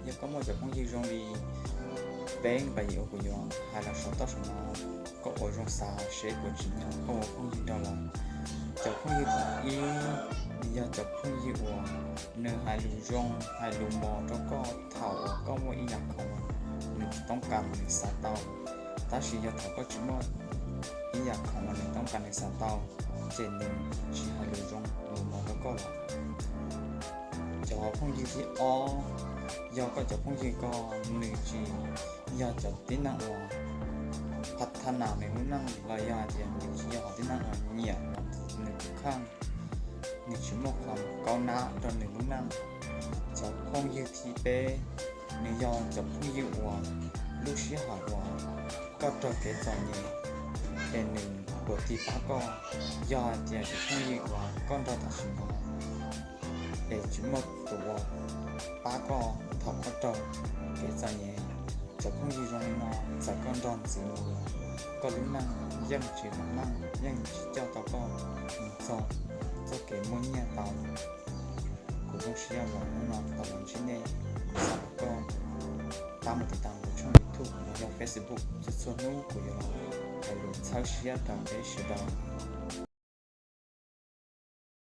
giờ có một giờ không gì rong đi bên bây giờ của nhau hay là số tao nó có ở trong xa sẽ của chính nhau có một không gì đó là chợ không gì ý giờ chợ không gì của nơi hai lù rong hai lù mò cho có thảo có một ý nhạc không mìnhต้องการในสาเตาถ้าชีจะถอก็ชิมว่าอีอยากของมันต้องการในสาเตาเจนหนึ่งชีหาลูจงลูมองแล้วก็หลับจะพุ่งยีที่อ้อยอก็จะพุ่งยีก็หนึ่งจีอยากจะติ้นนั่งว่าพัฒนาในหุ่นนั่งระยะเดียวหนึ่งจีอยากติ้นนั่งว่าเหนียวหนึ่งข้างหนึ่งชั่วโมงความก้าวหน้าตอนหนึ่งหุ่นนั่งจะพุ่งยีที่เป๊你要จะพูดว่าลูกชี้หาว่าก็จะเกิดจากนี้เป็นหนึ่งบทที่ป้าก็ยอดจะพูดว่าก็จะตัดสินว่าเป็นจุดหมดตัวป้าก็ถอดก็จะเกิดจากนี้จะพูดตรงนั้นจะก็โดนสิก็รู้นั่งยังจีบนั่งยังเจ้าตัวก็จะเกิดมุ่งเนี่ยตามกูต้องเชื่อว่านั่นตลอดชิ้นนี้ก็ตามติดตามช่อง YouTube และ Facebook จะส่วนนู้นกูจะไปลงเช้าเชียร์ตามได้ชิดา